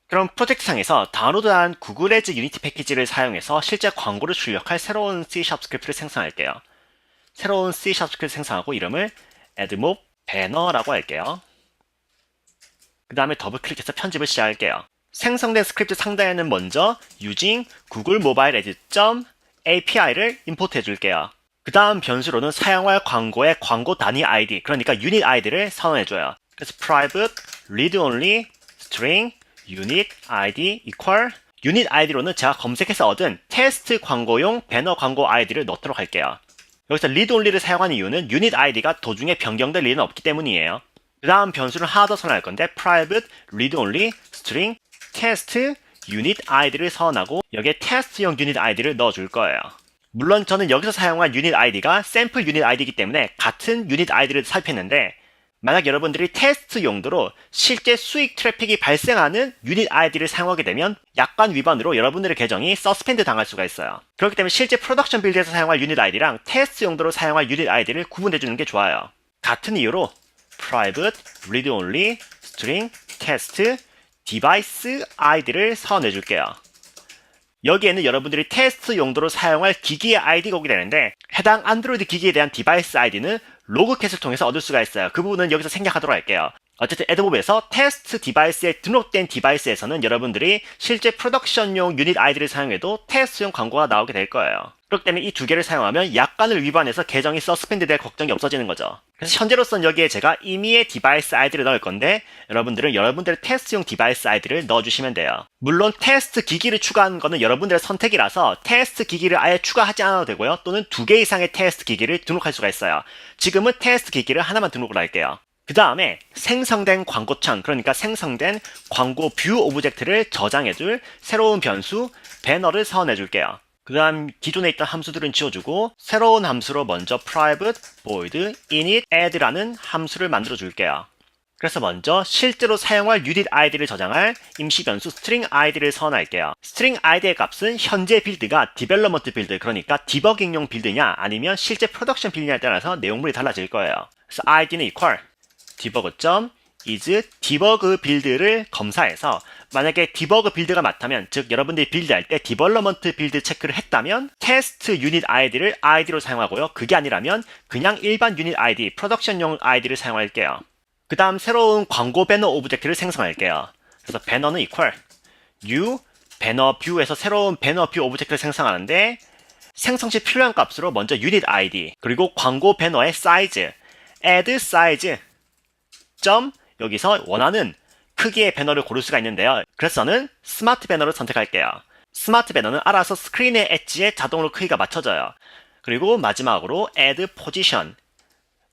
그럼 프로젝트 상에서 다운로드한 구글 에즈 유니티 패키지를 사용해서 실제 광고를 출력할 새로운 C# 스크립트를 생성할게요. 새로운 C# 스크립트 생성하고 이름을 addmob banner라고 할게요. 그 다음에 더블 클릭해서 편집을 시작할게요. 생성된 스크립트 상단에는 먼저 using Google Mobile Ads.ap이를 임포트 해줄게요. 그 다음 변수로는 사용할 광고의 광고 단위 ID, 그러니까 유닛 ID를 선언해줘요. 그래서 private read only string unit ID equal 유닛 ID로는 제가 검색해서 얻은 테스트 광고용 배너 광고 ID를 넣도록 할게요. 여기서 read only를 사용하는 이유는 유닛 ID가 도중에 변경될 일은 없기 때문이에요. 그 다음 변수를 하나 더 선언할 건데 private read only string test unit ID를 선언하고 여기에 테스트용 유닛 ID를 넣어줄 거예요. 물론 저는 여기서 사용한 유닛 ID가 샘플 유닛 ID이기 때문에 같은 유닛 ID를 살폈는데 만약 여러분들이 테스트 용도로 실제 수익 트래픽이 발생하는 유닛 ID를 사용하게 되면 약관 위반으로 여러분들의 계정이 서스펜드 당할 수가 있어요. 그렇기 때문에 실제 프로덕션 빌드에서 사용할 유닛 ID랑 테스트 용도로 사용할 유닛 ID를 구분해주는 게 좋아요. 같은 이유로 private read only string test device ID를 선언해줄게요. 여기에는 여러분들이 테스트 용도로 사용할 기기의 ID가 오게 되는데 해당 안드로이드 기기에 대한 디바이스 ID는 로그캣을 통해서 얻을 수가 있어요. 그 부분은 여기서 생략하도록 할게요. 어쨌든 애드몹에서 테스트 디바이스에 등록된 디바이스에서는 여러분들이 실제 프로덕션용 유닛 ID를 사용해도 테스트용 광고가 나오게 될 거예요. 그렇기 때문에 이 두 개를 사용하면 약관을 위반해서 계정이 서스펜드 될 걱정이 없어지는 거죠. 그래서 현재로서는 여기에 제가 임의의 디바이스 ID를 넣을 건데 여러분들은 여러분들의 테스트용 디바이스 ID를 넣어주시면 돼요. 물론 테스트 기기를 추가하는 거는 여러분들의 선택이라서 테스트 기기를 아예 추가하지 않아도 되고요. 또는 2개 이상의 테스트 기기를 등록할 수가 있어요. 지금은 테스트 기기를 하나만 등록을 할게요. 그 다음에 생성된 광고창, 그러니까 생성된 광고 뷰 오브젝트를 저장해줄 새로운 변수 배너를 선언해줄게요. 그 다음 기존에 있던 함수들은 지워주고 새로운 함수로 먼저 private void init add라는 함수를 만들어 줄게요. 그래서 먼저 실제로 사용할 유닛 ID를 저장할 임시 변수 string ID를 선언할게요. string ID의 값은 현재 빌드가 development 빌드, 그러니까 디버깅용 빌드냐 아니면 실제 프로덕션 빌드냐에 따라서 내용물이 달라질 거예요. 그래서 ID는 equal debug.is debug 빌드를 검사해서 만약에 디버그 빌드가 맞다면, 즉 여러분들이 빌드할 때 디벨로먼트 빌드 체크를 했다면 테스트 유닛 ID를 ID로 사용하고요. 그게 아니라면 그냥 일반 유닛 ID, 프로덕션용 ID를 사용할게요. 그 다음 새로운 광고 배너 오브젝트를 생성할게요. 그래서 배너는 equal new 배너 뷰에서 새로운 배너 뷰 오브젝트를 생성하는데 생성 시 필요한 값으로 먼저 유닛 ID 그리고 광고 배너의 사이즈 add size 점 여기서 원하는 크기의 배너를 고를 수가 있는데요. 그래서 저는 스마트 배너를 선택할게요. 스마트 배너는 알아서 스크린의 엣지에 자동으로 크기가 맞춰져요. 그리고 마지막으로 add position.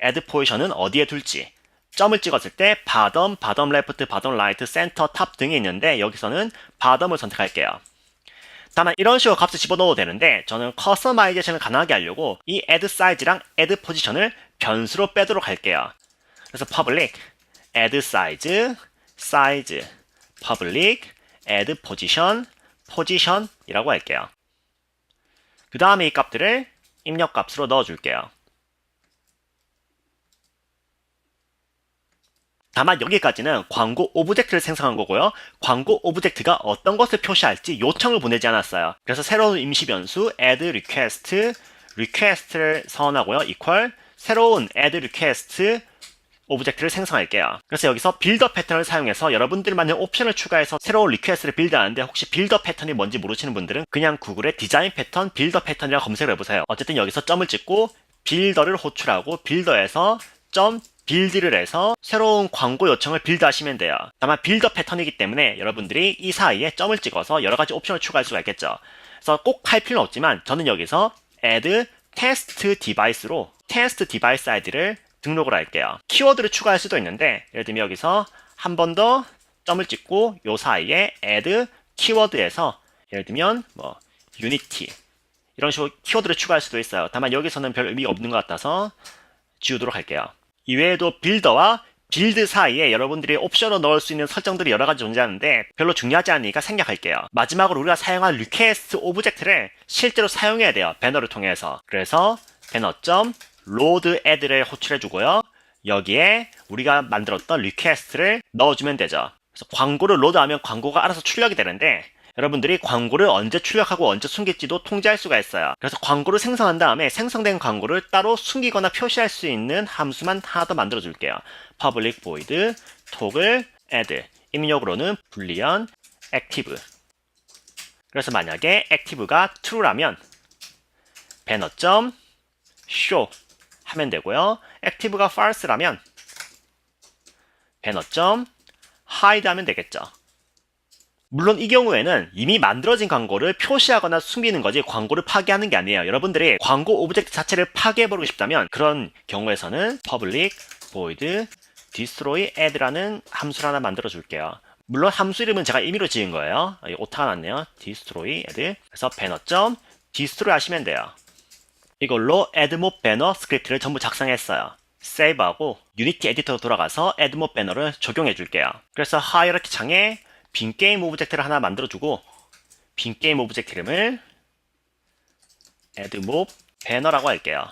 add position은 어디에 둘지. 점을 찍었을 때 bottom, bottom left, bottom right, center, top 등이 있는데 여기서는 bottom을 선택할게요. 다만 이런 식으로 값을 집어넣어도 되는데 저는 커스터마이제이션을 가능하게 하려고 이 add size랑 add position을 변수로 빼도록 할게요. 그래서 public add size size, public, add position, position 이라고 할게요. 그 다음에 이 값들을 입력 값으로 넣어줄게요. 다만 여기까지는 광고 오브젝트를 생성한 거고요. 광고 오브젝트가 어떤 것을 표시할지 요청을 보내지 않았어요. 그래서 새로운 임시 변수 add request, request를 선언하고요. equal 새로운 add request 오브젝트를 생성할게요. 그래서 여기서 빌더 패턴을 사용해서 여러분들만의 옵션을 추가해서 새로운 리퀘스트를 빌드하는데 혹시 빌더 패턴이 뭔지 모르시는 분들은 그냥 구글에 디자인 패턴, 빌더 패턴이라고 검색을 해보세요. 어쨌든 여기서 점을 찍고 빌더를 호출하고 빌더에서 점 빌드를 해서 새로운 광고 요청을 빌드하시면 돼요. 다만 빌더 패턴이기 때문에 여러분들이 이 사이에 점을 찍어서 여러가지 옵션을 추가할 수가 있겠죠. 그래서 꼭 할 필요는 없지만 저는 여기서 add test device로 test device ID를 등록을 할게요. 키워드를 추가할 수도 있는데 예를 들면 여기서 한 번 더 점을 찍고 요 사이에 add 키워드에서 예를 들면 뭐 unity 이런 식으로 키워드를 추가할 수도 있어요. 다만 여기서는 별 의미가 없는 것 같아서 지우도록 할게요. 이외에도 빌더와 빌드 사이에 여러분들이 옵션으로 넣을 수 있는 설정들이 여러 가지 존재하는데 별로 중요하지 않으니까 생략할게요. 마지막으로 우리가 사용할 리퀘스트 오브젝트를 실제로 사용해야 돼요. 배너를 통해서. 그래서 배너.점 load add를 호출해주고요. 여기에 우리가 만들었던 리퀘스트를 넣어주면 되죠. 그래서 광고를 로드하면 광고가 알아서 출력이 되는데 여러분들이 광고를 언제 출력하고 언제 숨길지도 통제할 수가 있어요. 그래서 광고를 생성한 다음에 생성된 광고를 따로 숨기거나 표시할 수 있는 함수만 하나 더 만들어 줄게요. public void toggle add 입력으로는 boolean active. 그래서 만약에 active가 true라면 banner.show 하면 되고요. active가 false라면 banner.hide 하면 되겠죠. 물론 이 경우에는 이미 만들어진 광고를 표시하거나 숨기는 거지 광고를 파괴하는 게 아니에요. 여러분들이 광고 오브젝트 자체를 파괴해버리고 싶다면 그런 경우에서는 public void destroy add라는 함수를 하나 만들어 줄게요. 물론 함수 이름은 제가 임의로 지은 거예요. 여기 오타가 났네요. destroy add. 그래서 banner.destroy 하시면 돼요. 이걸로 addmob banner 스크립트를 전부 작성했어요. 세이브하고 유니티 에디터로 돌아가서 addmob banner를 적용해 줄게요. 그래서 하이어라키 창에 빈 게임 오브젝트를 하나 만들어주고 빈 게임 오브젝트 이름을 addmob banner라고 할게요.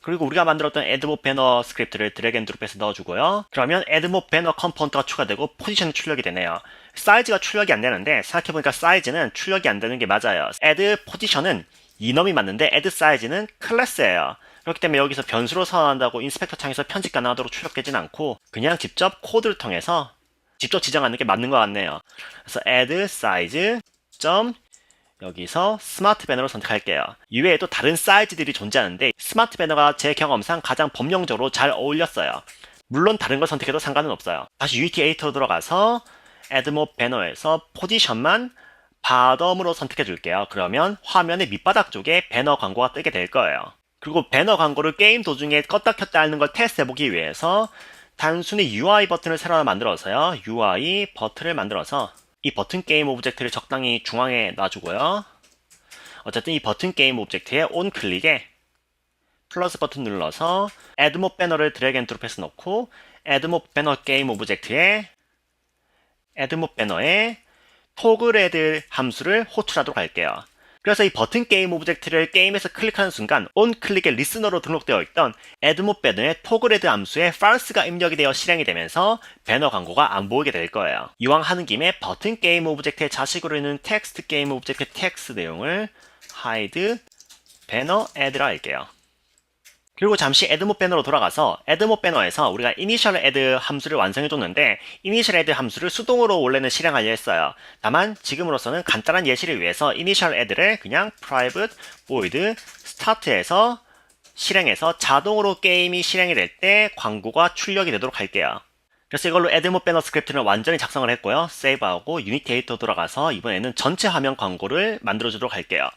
그리고 우리가 만들었던 addmob banner 스크립트를 드래그 앤 드롭해서 넣어주고요. 그러면 addmob banner 컴포넌트가 추가되고 포지션이 출력이 되네요. 사이즈가 출력이 안 되는데 생각해보니까 사이즈는 출력이 안 되는 게 맞아요. add 포지션은 이넘이 맞는데 add 사이즈는 클래스예요. 그렇기 때문에 여기서 변수로 선언한다고 인스펙터 창에서 편집 가능하도록 출력되진 않고 그냥 직접 코드를 통해서 직접 지정하는 게 맞는 것 같네요. 그래서 add size 여기서 스마트 배너를 선택할게요. 이외에 또 다른 사이즈들이 존재하는데 스마트 배너가 제 경험상 가장 범용적으로 잘 어울렸어요. 물론 다른 걸 선택해도 상관은 없어요. 다시 유니티 에디터로 들어가서 addmob banner에서 포지션만 bottom으로 선택해 줄게요. 그러면 화면의 밑바닥 쪽에 배너 광고가 뜨게 될 거예요. 그리고 배너 광고를 게임 도중에 껐다 켰다 하는 걸 테스트해보기 위해서 단순히 UI 버튼을 새로 하나 만들어서요. UI 버튼을 만들어서 이 버튼 게임 오브젝트를 적당히 중앙에 놔주고요. 어쨌든 이 버튼 게임 오브젝트에 온 클릭에 플러스 버튼 눌러서 addmob banner를 드래그 앤 드롭해서 넣고 addmob banner 게임 오브젝트에 addmob banner에 toggle add 함수를 호출하도록 할게요. 그래서 이 버튼 게임 오브젝트를 게임에서 클릭하는 순간 온 클릭에 리스너로 등록되어 있던 addmob banner의 toggle add 함수에 false가 입력이 되어 실행이 되면서 배너 광고가 안 보이게 될 거예요. 이왕 하는 김에 버튼 게임 오브젝트의 자식으로 있는 텍스트 게임 오브젝트 텍스트 내용을 hide banner add라 할게요. 그리고 잠시 addmob banner로 돌아가서 addmob banner에서 우리가 initial add 함수를 완성해줬는데 initial add 함수를 수동으로 원래는 실행하려 했어요. 다만 지금으로서는 간단한 예시를 위해서 initial add를 그냥 private void start에서 실행해서 자동으로 게임이 실행이 될 때 광고가 출력이 되도록 할게요. 그래서 이걸로 addmob banner 스크립트는 완전히 작성을 했고요. 세이브하고 유니티 에디터 돌아가서 이번에는 전체 화면 광고를 만들어주도록 할게요.